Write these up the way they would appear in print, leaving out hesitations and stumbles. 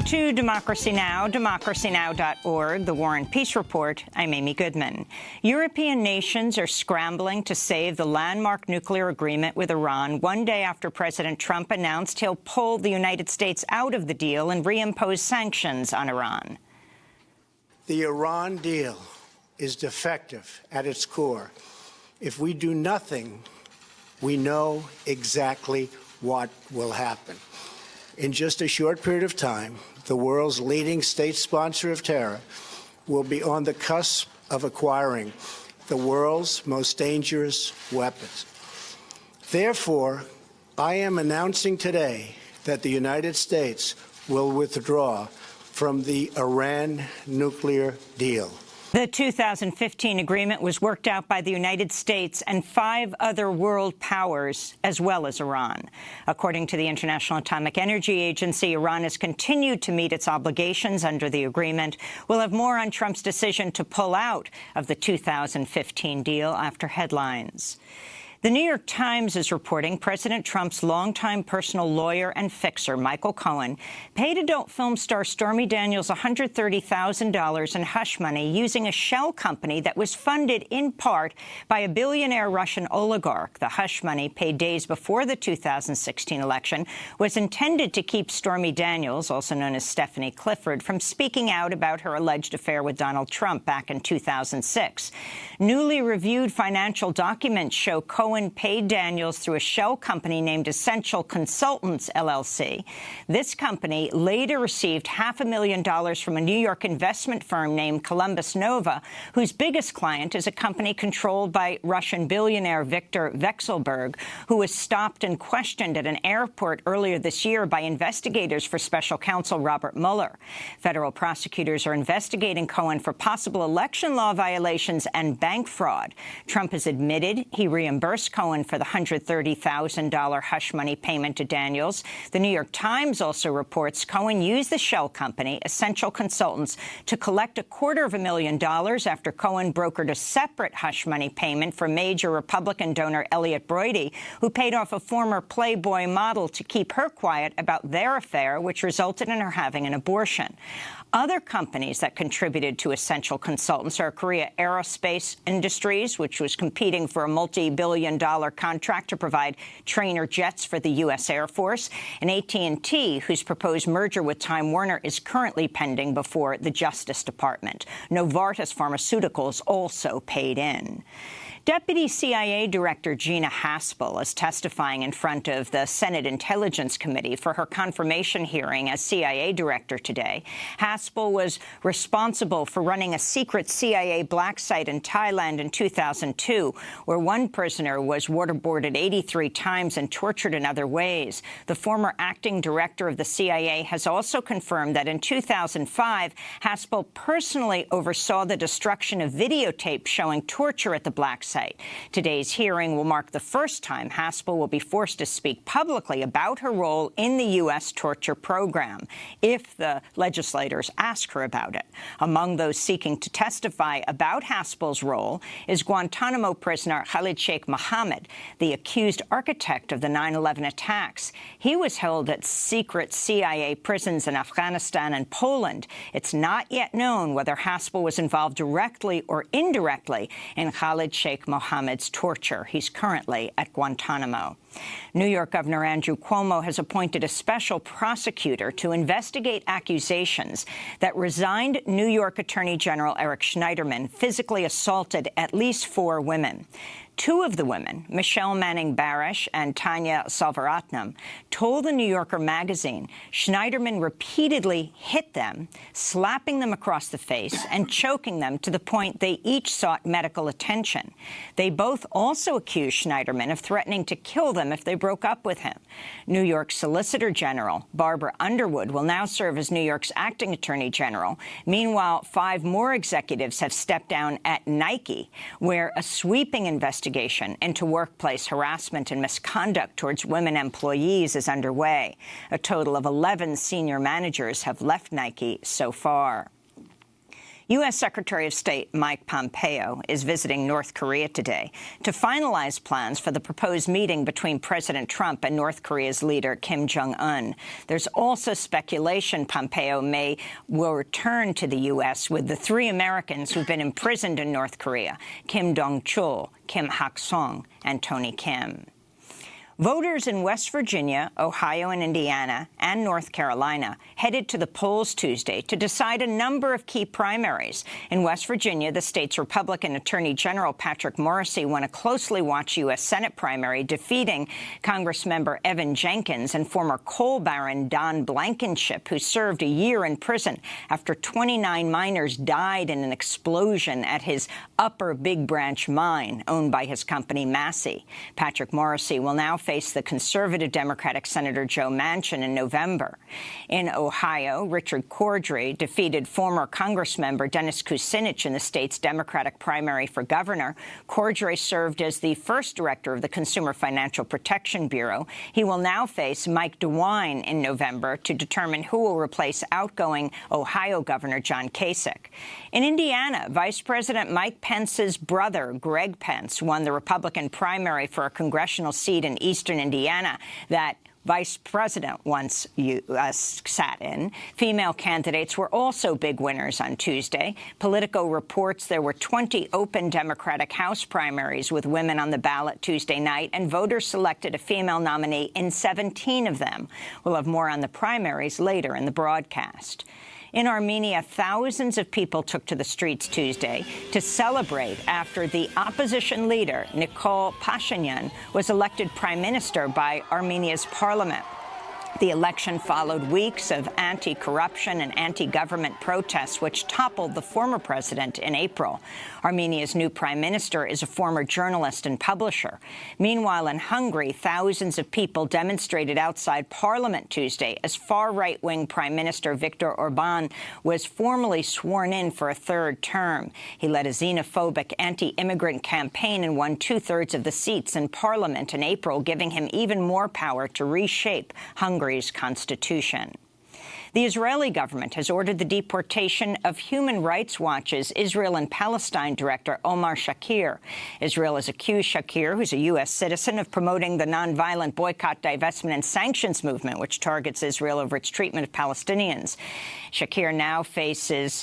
To Democracy Now!, democracynow.org, The War and Peace Report. I'm Amy Goodman. European nations are scrambling to save the landmark nuclear agreement with Iran 1 day after President Trump announced he'll pull the United States out of the deal and reimpose sanctions on Iran. The Iran deal is defective at its core. If we do nothing, we know exactly what will happen. In just a short period of time, the world's leading state sponsor of terror will be on the cusp of acquiring the world's most dangerous weapons. Therefore, I am announcing today that the United States will withdraw from the Iran nuclear deal. The 2015 agreement was worked out by the United States and 5 other world powers, as well as Iran. According to the International Atomic Energy Agency, Iran has continued to meet its obligations under the agreement. We'll have more on Trump's decision to pull out of the 2015 deal after headlines. The New York Times is reporting President Trump's longtime personal lawyer and fixer, Michael Cohen, paid adult film star Stormy Daniels $130,000 in hush money using a shell company that was funded in part by a billionaire Russian oligarch. The hush money, paid days before the 2016 election, was intended to keep Stormy Daniels, also known as Stephanie Clifford, from speaking out about her alleged affair with Donald Trump back in 2006. Newly reviewed financial documents show Cohen paid Daniels through a shell company named Essential Consultants, LLC. This company later received $500,000 from a New York investment firm named Columbus Nova, whose biggest client is a company controlled by Russian billionaire Viktor Vekselberg, who was stopped and questioned at an airport earlier this year by investigators for special counsel Robert Mueller. Federal prosecutors are investigating Cohen for possible election law violations and bank fraud. Trump has admitted he reimbursed Cohen for the $130,000 hush money payment to Daniels. The New York Times also reports Cohen used the shell company, Essential Consultants, to collect $250,000 after Cohen brokered a separate hush money payment for major Republican donor Elliot Broidy, who paid off a former Playboy model to keep her quiet about their affair, which resulted in her having an abortion. Other companies that contributed to Essential Consultants are Korea Aerospace Industries, which was competing for a multi-billion-dollar contract to provide trainer jets for the U.S. Air Force, and AT&T, whose proposed merger with Time Warner is currently pending before the Justice Department. Novartis Pharmaceuticals also paid in. Deputy CIA Director Gina Haspel is testifying in front of the Senate Intelligence Committee for her confirmation hearing as CIA Director today. Haspel was responsible for running a secret CIA black site in Thailand in 2002, where one prisoner was waterboarded 83 times and tortured in other ways. The former acting director of the CIA has also confirmed that in 2005, Haspel personally oversaw the destruction of videotape showing torture at the black site. Today's hearing will mark the first time Haspel will be forced to speak publicly about her role in the U.S. torture program, if the legislators ask her about it. Among those seeking to testify about Haspel's role is Guantanamo prisoner Khalid Sheikh Mohammed, the accused architect of the 9/11 attacks. He was held at secret CIA prisons in Afghanistan and Poland. It's not yet known whether Haspel was involved directly or indirectly in Khalid Sheikh Mohammed's torture. He's currently at Guantanamo. New York Governor Andrew Cuomo has appointed a special prosecutor to investigate accusations that resigned New York Attorney General Eric Schneiderman physically assaulted at least 4 women. 2 of the women, Michelle Manning Barash and Tanya Salvaratnam, told the New Yorker magazine Schneiderman repeatedly hit them, slapping them across the face and choking them to the point they each sought medical attention. They both also accused Schneiderman of threatening to kill them if they broke up with him. New York Solicitor General Barbara Underwood will now serve as New York's acting Attorney General. Meanwhile, 5 more executives have stepped down at Nike, where a sweeping investigation into workplace harassment and misconduct towards women employees is underway. A total of 11 senior managers have left Nike so far. U.S. Secretary of State Mike Pompeo is visiting North Korea today to finalize plans for the proposed meeting between President Trump and North Korea's leader Kim Jong-un. There's also speculation Pompeo will return to the U.S. with the three Americans who've been imprisoned in North Korea: Kim Dong-chul, Kim Hak-song, and Tony Kim. Voters in West Virginia, Ohio and Indiana, and North Carolina headed to the polls Tuesday to decide a number of key primaries. In West Virginia, the state's Republican Attorney General Patrick Morrisey won a closely watched U.S. Senate primary, defeating Congressmember Evan Jenkins and former coal baron Don Blankenship, who served a year in prison after 29 miners died in an explosion at his Upper Big Branch mine, owned by his company Massey. Patrick Morrisey will now face the conservative Democratic Senator Joe Manchin in November. In Ohio, Richard Cordray defeated former Congressmember Dennis Kucinich in the state's Democratic primary for governor. Cordray served as the first director of the Consumer Financial Protection Bureau. He will now face Mike DeWine in November to determine who will replace outgoing Ohio Governor John Kasich. In Indiana, Vice President Mike Pence's brother, Greg Pence, won the Republican primary for a congressional seat in eastern Indiana that Vice President once sat in. Female candidates were also big winners on Tuesday. Politico reports there were 20 open Democratic House primaries with women on the ballot Tuesday night, and voters selected a female nominee in 17 of them. We'll have more on the primaries later in the broadcast. In Armenia, thousands of people took to the streets Tuesday to celebrate after the opposition leader, Nikol Pashinyan, was elected prime minister by Armenia's parliament. The election followed weeks of anti-corruption and anti-government protests, which toppled the former president in April. Armenia's new prime minister is a former journalist and publisher. Meanwhile, in Hungary, thousands of people demonstrated outside parliament Tuesday as far-right-wing Prime Minister Viktor Orban was formally sworn in for a third term. He led a xenophobic anti-immigrant campaign and won two-thirds of the seats in parliament in April, giving him even more power to reshape Hungary's constitution. The Israeli government has ordered the deportation of Human Rights Watch's Israel and Palestine director Omar Shakir. Israel has accused Shakir, who's a U.S. citizen, of promoting the nonviolent boycott, divestment and sanctions movement, which targets Israel over its treatment of Palestinians. Shakir now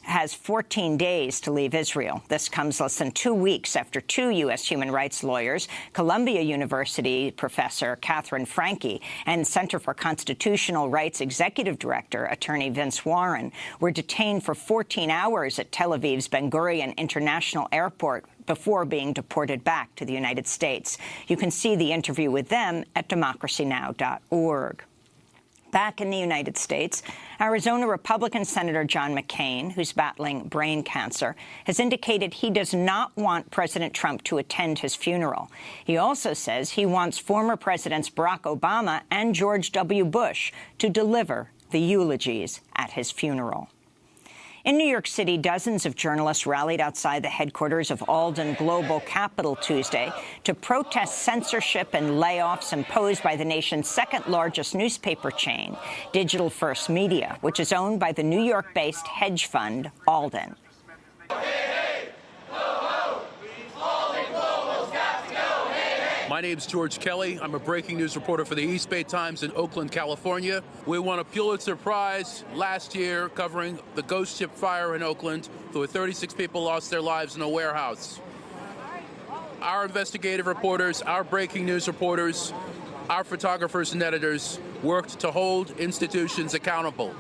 has 14 days to leave Israel. This comes less than 2 weeks after two U.S. human rights lawyers, Columbia University professor Catherine Franke and Center for Constitutional Rights executive director Attorney Vince Warren, were detained for 14 hours at Tel Aviv's Ben Gurion International Airport before being deported back to the United States. You can see the interview with them at democracynow.org. Back in the United States, Arizona Republican Senator John McCain, who's battling brain cancer, has indicated he does not want President Trump to attend his funeral. He also says he wants former Presidents Barack Obama and George W. Bush to deliver the eulogies at his funeral. In New York City, dozens of journalists rallied outside the headquarters of Alden Global Capital Tuesday to protest censorship and layoffs imposed by the nation's second-largest newspaper chain, Digital First Media, which is owned by the New York-based hedge fund Alden. My name's George Kelly. I'm a breaking news reporter for the East Bay Times in Oakland, California. We won a Pulitzer Prize last year covering the ghost ship fire in Oakland, where 36 people lost their lives in a warehouse. Our investigative reporters, our breaking news reporters, our photographers and editors worked to hold institutions accountable.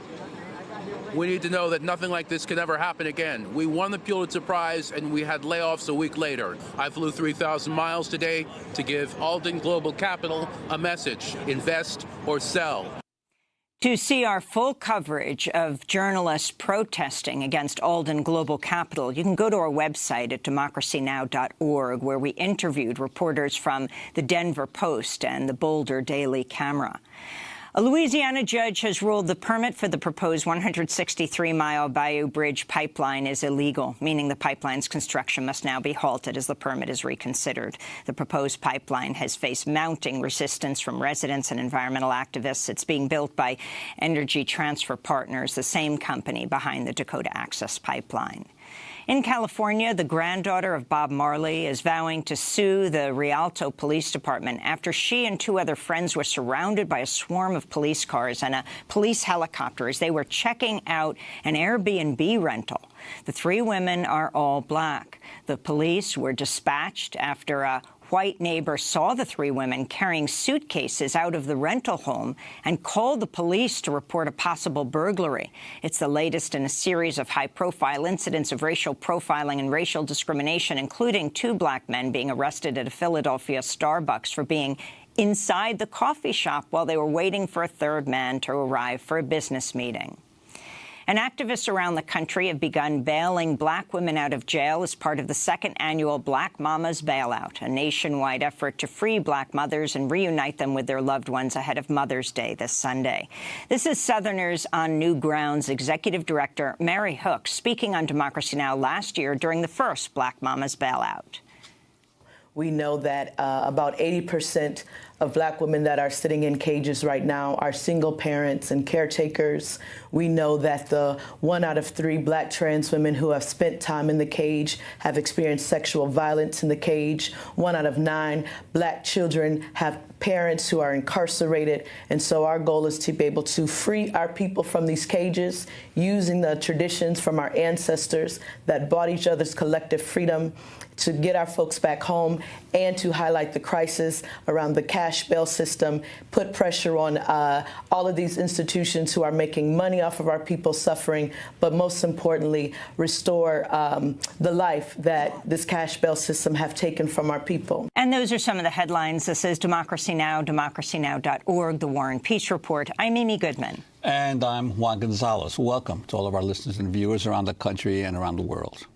We need to know that nothing like this can ever happen again. We won the Pulitzer Prize, and we had layoffs a week later. I flew 3,000 miles today to give Alden Global Capital a message: invest or sell. To see our full coverage of journalists protesting against Alden Global Capital, you can go to our website at democracynow.org, where we interviewed reporters from the Denver Post and the Boulder Daily Camera. A Louisiana judge has ruled the permit for the proposed 163-mile Bayou Bridge pipeline is illegal, meaning the pipeline's construction must now be halted as the permit is reconsidered. The proposed pipeline has faced mounting resistance from residents and environmental activists. It's being built by Energy Transfer Partners, the same company behind the Dakota Access Pipeline. In California, the granddaughter of Bob Marley is vowing to sue the Rialto Police Department after she and 2 other friends were surrounded by a swarm of police cars and a police helicopter as they were checking out an Airbnb rental. The 3 women are all black. The police were dispatched after a white neighbor saw the 3 women carrying suitcases out of the rental home and called the police to report a possible burglary. It's the latest in a series of high-profile incidents of racial profiling and racial discrimination, including 2 black men being arrested at a Philadelphia Starbucks for being inside the coffee shop while they were waiting for a 3rd man to arrive for a business meeting. And activists around the country have begun bailing black women out of jail as part of the 2nd annual Black Mamas Bailout, a nationwide effort to free black mothers and reunite them with their loved ones ahead of Mother's Day this Sunday. This is Southerners on New Ground's Executive Director, Mary Hook, speaking on Democracy Now! Last year during the first Black Mamas Bailout. We know that about 80% of black women that are sitting in cages right now are single parents and caretakers. We know that the 1 out of 3 black trans women who have spent time in the cage have experienced sexual violence in the cage. 1 out of 9 black children have parents who are incarcerated. And so our goal is to be able to free our people from these cages using the traditions from our ancestors that brought each other's collective freedom, to get our folks back home, and to highlight the crisis around the cash bail system, put pressure on all of these institutions who are making money off of our people suffering, but most importantly, restore the life that this cash bail system have taken from our people. And those are some of the headlines. This is Democracy Now!, democracynow.org, The War and Peace Report. I'm Amy Goodman. And I'm Juan Gonzalez. Welcome to all of our listeners and viewers around the country and around the world.